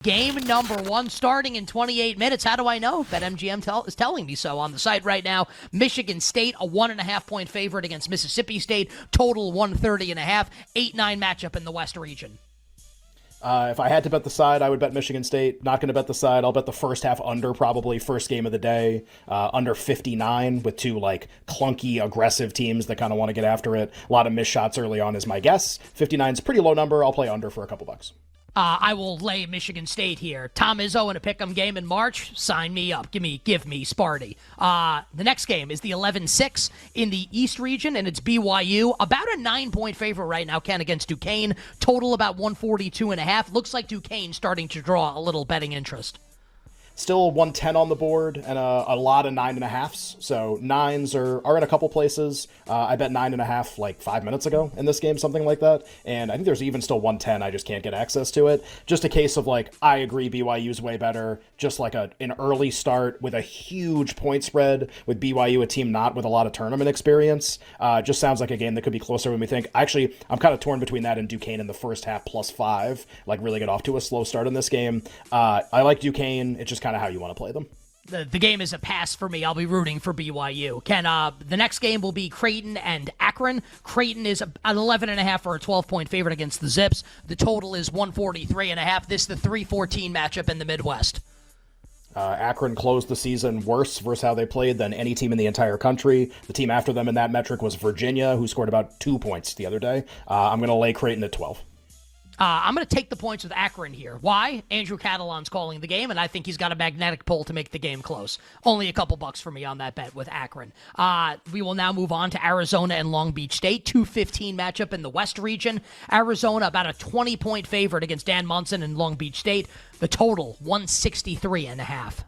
Game number one starting in 28 minutes. How do I know? BetMGM is telling me so on the site right now. Michigan State, a 1.5-point favorite against Mississippi State. Total 130.5. 8-9 matchup in the West region. If I had to bet the side, I would bet Michigan State. Not going to bet the side. I'll bet the first half under, probably first game of the day, under 59 with two clunky, aggressive teams that kind of want to get after it. A lot of missed shots early on is my guess. 59 is a pretty low number. I'll play under for a couple bucks. I will lay Michigan State here. Tom Izzo in a pick'em game in March. Sign me up. Give me Sparty. The next game is the 11-6 in the East region, and it's BYU. About a 9-point favorite right now, Ken, against Duquesne. Total about 142.5. Looks like Duquesne starting to draw a little betting interest. Still 110 on the board and a lot of 9.5s. So 9s are in a couple places. I bet 9.5 5 minutes ago in this game, something like that. And I think there's even still 110. I just can't get access to it. Just a case of I agree BYU's way better. Just an early start with a huge point spread with BYU, a team not with a lot of tournament experience. Just sounds like a game that could be closer than we think. Actually, I'm kind of torn between that and Duquesne in the first half +5. Really get off to a slow start in this game. I like Duquesne. It's just kind of how you want to play them. The game is a pass for me. I'll be rooting for BYU. Ken, the next game will be Creighton and Akron. Creighton is an 11.5 or a 12-point favorite against the Zips. The total is 143.5. This is the 3-14 matchup in the Midwest. Akron closed the season worse versus how they played than any team in the entire country. The team after them in that metric was Virginia, who scored about 2 points the other day. I'm going to lay Creighton at 12. I'm going to take the points with Akron here. Why? Andrew Catalan's calling the game, and I think he's got a magnetic pull to make the game close. Only a couple bucks for me on that bet with Akron. We will now move on to Arizona and Long Beach State. 2-15 matchup in the West region. Arizona about a 20-point favorite against Dan Munson and Long Beach State. The total, 163.5.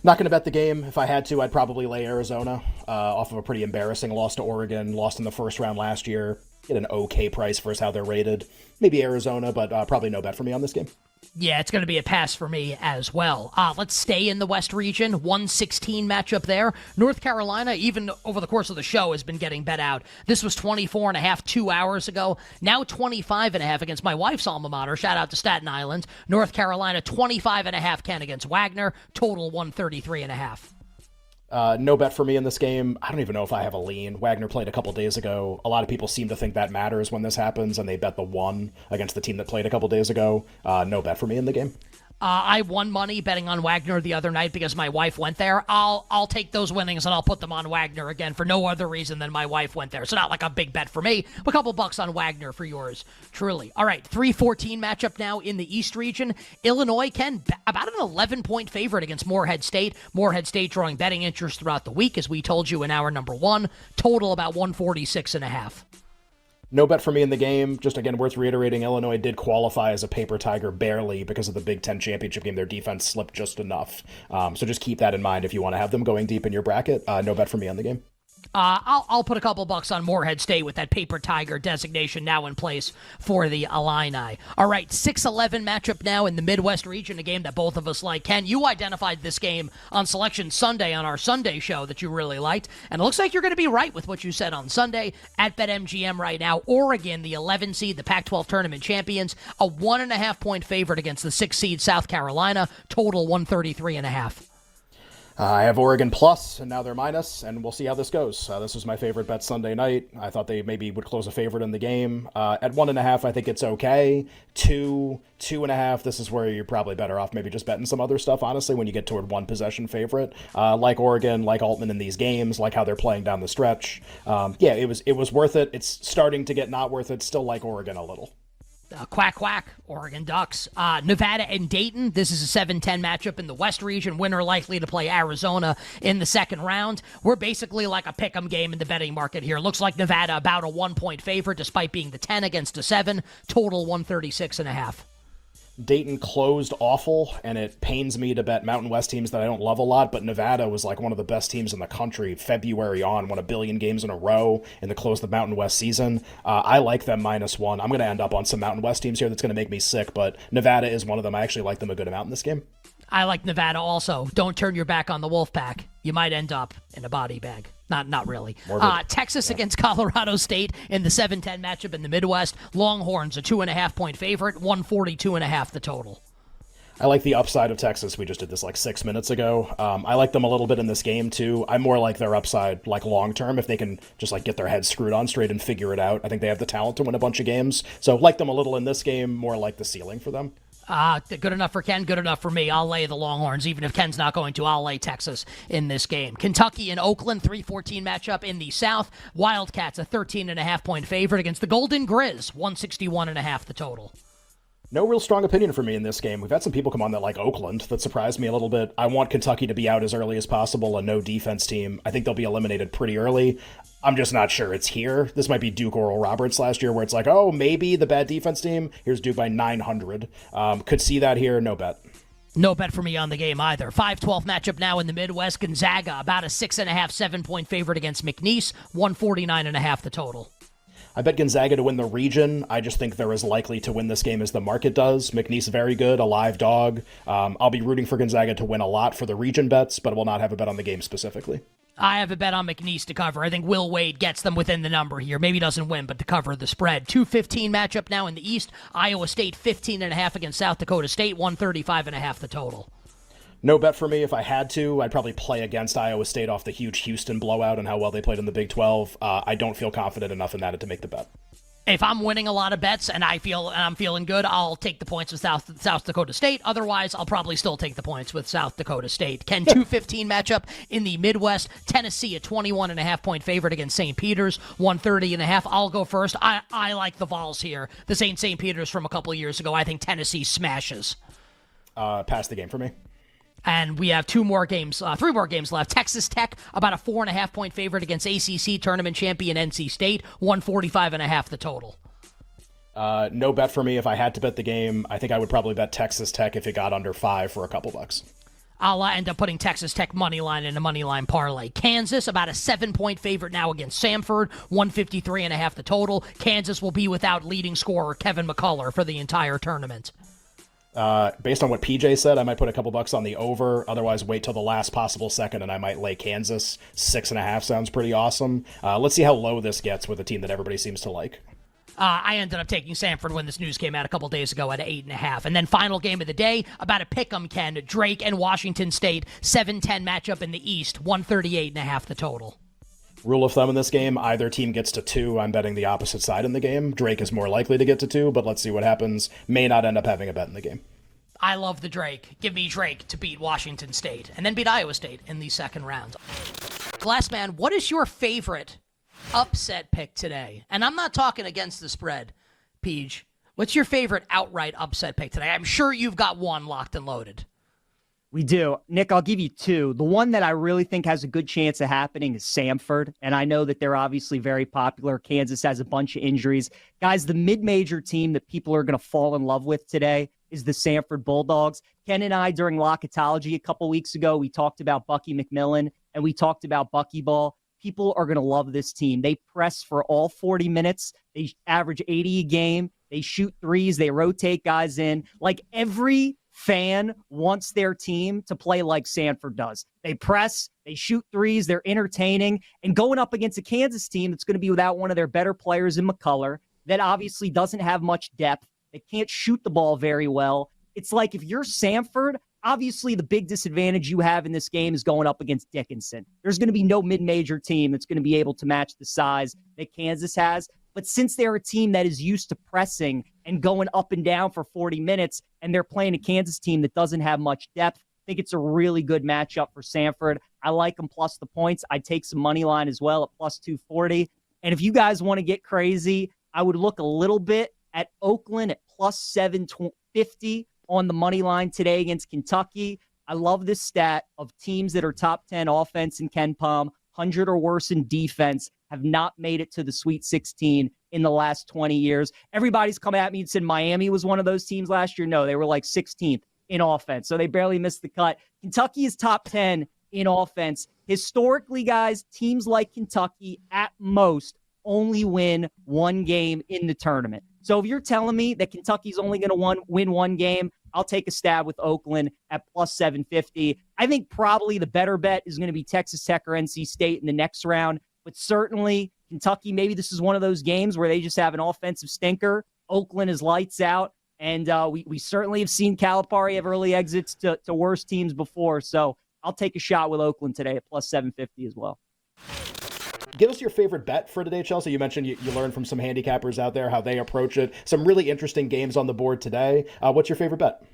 Not going to bet the game. If I had to, I'd probably lay Arizona off of a pretty embarrassing loss to Oregon. Lost in the first round last year. Get an okay price versus how they're rated. Maybe Arizona, but probably no bet for me on this game. Yeah, it's going to be a pass for me as well. Let's stay in the West region. 1-16 matchup there. North Carolina, even over the course of the show, has been getting bet out. This was 24.5 2 hours ago. Now 25.5 against my wife's alma mater. Shout out to Staten Island. North Carolina, 25.5 Ken against Wagner. Total 133.5. No bet for me in this game. I don't even know if I have a lean. Wagner played a couple days ago. A lot of people seem to think that matters when this happens, and they bet the 1 against the team that played a couple days ago. No bet for me in the game. I won money betting on Wagner the other night because my wife went there. I'll take those winnings and I'll put them on Wagner again for no other reason than my wife went there. So not like a big bet for me, but a couple bucks on Wagner for yours, truly. All right, 3-14 matchup now in the East region. Illinois, Ken, about an 11-point favorite against Morehead State. Morehead State drawing betting interest throughout the week, as we told you in hour number 1. Total about 146.5. No bet for me in the game. Just, again, worth reiterating, Illinois did qualify as a paper tiger barely because of the Big Ten championship game. Their defense slipped just enough. So just keep that in mind if you want to have them going deep in your bracket. No bet for me on the game. I'll put a couple bucks on Morehead State with that paper tiger designation now in place for the Illini. All right, 6-11 matchup now in the Midwest region, a game that both of us like. Ken, you identified this game on Selection Sunday on our Sunday show that you really liked, and it looks like you're going to be right with what you said on Sunday at BetMGM right now. Oregon, the 11 seed, the Pac-12 tournament champions, a 1.5-point favorite against the 6 seed South Carolina, total 133.5. I have Oregon plus, and now they're minus, and we'll see how this goes. This was my favorite bet Sunday night. I thought they maybe would close a favorite in the game. At 1.5, I think it's okay. 2.5, this is where you're probably better off maybe just betting some other stuff, honestly, when you get toward one possession favorite. Like Oregon, like Altman in these games, like how they're playing down the stretch. It was worth it. It's starting to get not worth it. Still like Oregon a little. Quack, quack, Oregon Ducks. Nevada and Dayton. This is a 7-10 matchup in the West region. Winner likely to play Arizona in the second round. We're basically like a pick'em game in the betting market here. Looks like Nevada about a 1-point favorite despite being the 10 against a 7. Total 136.5. Dayton closed awful, and it pains me to bet Mountain West teams that I don't love a lot, but Nevada was like one of the best teams in the country February on, won 1 billion games in a row in the close of the Mountain West season. I like them -1. I'm going to end up on some Mountain West teams here that's going to make me sick, but Nevada is one of them. I actually like them a good amount in this game. I like Nevada also. Don't turn your back on the Wolfpack. You might end up in a body bag. Not really. Texas against Colorado State in the 7-10 matchup in the Midwest. Longhorns, a 2.5-point favorite, 142.5 the total. I like the upside of Texas. We just did this like 6 minutes ago. I like them a little bit in this game too. I more like their upside like long term if they can just like get their heads screwed on straight and figure it out. I think they have the talent to win a bunch of games. So like them a little in this game, more like the ceiling for them. Good enough for Ken, good enough for me. I'll lay the Longhorns, even if Ken's not going to. I'll lay Texas in this game. Kentucky and Oakland, 3-14 matchup in the South. Wildcats, a 13.5-point favorite against the Golden Grizz, 161.5 the total. No real strong opinion for me in this game. We've had some people come on that like Oakland. That surprised me a little bit. I want Kentucky to be out as early as possible, a no defense team. I think they'll be eliminated pretty early. I'm just not sure it's here. This might be Duke Oral Roberts last year where it's like, oh, maybe the bad defense team. Here's Duke by 900. Could see that here. No bet. No bet for me on the game either. 5-12 matchup now in the Midwest. Gonzaga, about a 6.5, 7-point favorite against McNeese, 149.5 the total. I bet Gonzaga to win the region. I just think they're as likely to win this game as the market does. McNeese very good, a live dog. I'll be rooting for Gonzaga to win a lot for the region bets, but will not have a bet on the game specifically. I have a bet on McNeese to cover. I think Will Wade gets them within the number here. Maybe doesn't win, but to cover the spread. 2-15 matchup now in the East. Iowa State 15.5 against South Dakota State, 135.5 the total. No bet for me. If I had to, I'd probably play against Iowa State off the huge Houston blowout and how well they played in the Big 12. I don't feel confident enough in that to make the bet. If I'm winning a lot of bets and I'm feeling good, I'll take the points with South Dakota State. Otherwise, I'll probably still take the points with South Dakota State. Ken, 2-15 matchup in the Midwest. Tennessee, a 21.5-point favorite against St. Peter's, 130.5. I'll go first. I like the Vols here. This ain't St. Peter's from a couple years ago. I think Tennessee smashes. Pass the game for me. And we have three more games left. Texas Tech, about a 4.5-point favorite against ACC tournament champion NC State, 145.5 the total. No bet for me. If I had to bet the game, I think I would probably bet Texas Tech if it got under 5 for a couple bucks. I'll end up putting Texas Tech money line in a money line parlay. Kansas, about a 7-point favorite now against Samford, 153.5 the total. Kansas will be without leading scorer Kevin McCullough for the entire tournament. Based on what PJ said, I might put a couple bucks on the over. Otherwise, wait till the last possible second, and I might lay Kansas. 6.5 sounds pretty awesome. Let's see how low this gets with a team that everybody seems to like. I ended up taking Samford when this news came out a couple days ago at 8.5. And then final game of the day, about a pick'em, Ken. Drake and Washington State, 7-10 matchup in the East, 138.5 the total. Rule of thumb in this game, either team gets to 2. I'm betting the opposite side in the game. Drake is more likely to get to 2, but let's see what happens. May not end up having a bet in the game. I love the Drake. Give me Drake to beat Washington State and then beat Iowa State in the second round. Glassman, what is your favorite upset pick today? And I'm not talking against the spread, Peach. What's your favorite outright upset pick today? I'm sure you've got one locked and loaded. We do. Nick, I'll give you 2. The one that I really think has a good chance of happening is Samford, and I know that they're obviously very popular. Kansas has a bunch of injuries. Guys, the mid-major team that people are going to fall in love with today is the Samford Bulldogs. Ken and I, during Locketology a couple weeks ago, we talked about Bucky McMillan, and we talked about Buckyball. People are going to love this team. They press for all 40 minutes. They average 80 a game. They shoot threes. They rotate guys in. Like every fan wants their team to play like Samford does. They press, they shoot threes, they're entertaining, and going up against a Kansas team that's going to be without one of their better players in McCullough, that obviously doesn't have much depth. They can't shoot the ball very well. It's like if you're Samford, obviously the big disadvantage you have in this game is going up against Dickinson. There's going to be no mid-major team that's going to be able to match the size that Kansas has. But since they're a team that is used to pressing and going up and down for 40 minutes, and they're playing a Kansas team that doesn't have much depth, I think it's a really good matchup for Samford. I like them plus the points. I'd take some money line as well at plus 240. And if you guys want to get crazy, I would look a little bit at Oakland at plus 750 on the money line today against Kentucky. I love this stat of teams that are top 10 offense in Ken Palm, 100 or worse in defense, have not made it to the Sweet 16 in the last 20 years. Everybody's come at me and said Miami was one of those teams last year. No, they were like 16th in offense, so they barely missed the cut. Kentucky is top 10 in offense. Historically, guys, teams like Kentucky at most only win one game in the tournament. So if you're telling me that Kentucky's only going to win one game, I'll take a stab with Oakland at plus 750. I think probably the better bet is going to be Texas Tech or NC State in the next round. But certainly, Kentucky, maybe this is one of those games where they just have an offensive stinker. Oakland is lights out, And we certainly have seen Calipari have early exits to worse teams before. So I'll take a shot with Oakland today at plus 750 as well. Give us your favorite bet for today, Chelsea. You mentioned you learned from some handicappers out there how they approach it. Some really interesting games on the board today. What's your favorite bet?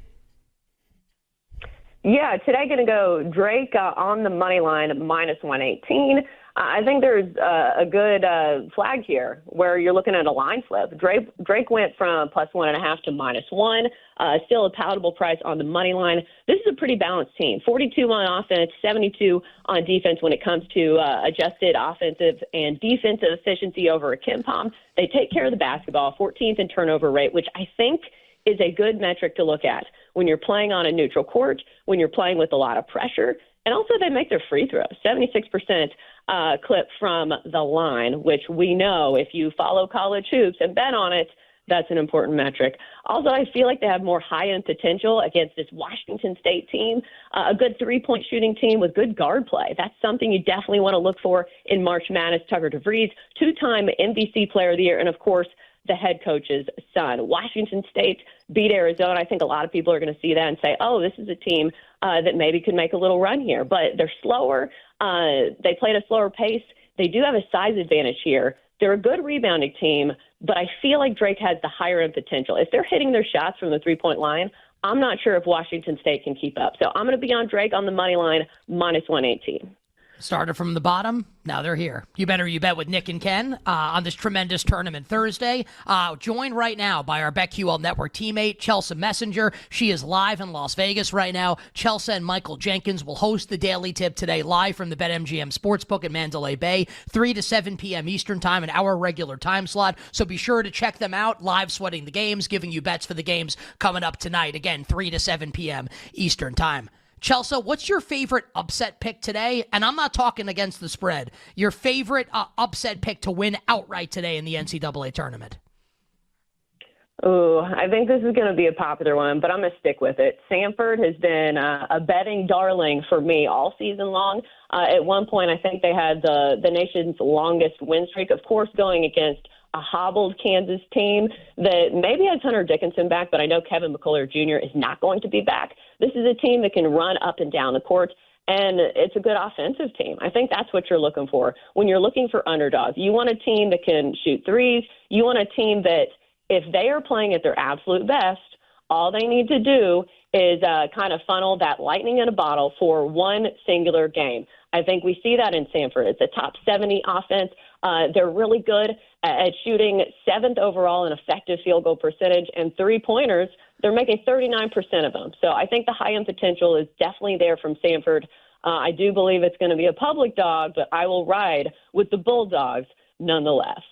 Yeah, today going to go Drake on the money line minus 118. I think there's a good flag here where you're looking at a line flip. Drake went from plus 1.5 to -1. Still a palatable price on the money line. This is a pretty balanced team. 42 on offense, 72 on defense when it comes to adjusted offensive and defensive efficiency over a KenPom. They take care of the basketball, 14th in turnover rate, which I think is a good metric to look at when you're playing on a neutral court, when you're playing with a lot of pressure. And also they make their free throws, 76% clip from the line, which we know if you follow college hoops and bet on it, that's an important metric. Also, I feel like they have more high-end potential against this Washington State team, a good three-point shooting team with good guard play. That's something you definitely want to look for in March Madness. Tucker DeVries, two-time MVC Player of the Year, and, of course, the head coach's son. Washington State beat Arizona. I think a lot of people are going to see that and say, oh, this is a team that maybe could make a little run here. But they're slower. They played a slower pace. They do have a size advantage here. They're a good rebounding team, but I feel like Drake has the higher end potential. If they're hitting their shots from the three-point line, I'm not sure if Washington State can keep up. So I'm going to be on Drake on the money line, minus 118. Started from the bottom. Now they're here. You bet with Nick and Ken on this tremendous tournament Thursday. Joined right now by our BetQL Network teammate, Chelsa Messenger. She is live in Las Vegas right now. Chelsa and Michael Jenkins will host the Daily Tip today live from the BetMGM Sportsbook at Mandalay Bay, 3 to 7 p.m. Eastern Time, an hour regular time slot. So be sure to check them out, live sweating the games, giving you bets for the games coming up tonight. Again, 3 to 7 p.m. Eastern Time. Chelsa, what's your favorite upset pick today? And I'm not talking against the spread. Your favorite upset pick to win outright today in the NCAA tournament? Ooh, I think this is going to be a popular one, but I'm going to stick with it. Samford has been a betting darling for me all season long. At one point, I think they had the nation's longest win streak, of course, going against a hobbled Kansas team that maybe has Hunter Dickinson back, but I know Kevin McCullough Jr. is not going to be back. This is a team that can run up and down the court, and it's a good offensive team. I think that's what you're looking for. When you're looking for underdogs, you want a team that can shoot threes. You want a team that, if they are playing at their absolute best, all they need to do is kind of funnel that lightning in a bottle for one singular game. I think we see that in Samford. It's a top 70 offense. They're really good at shooting 7th overall in effective field goal percentage, and three-pointers, they're making 39% of them. So I think the high-end potential is definitely there from Samford. I do believe it's going to be a public dog, but I will ride with the Bulldogs nonetheless.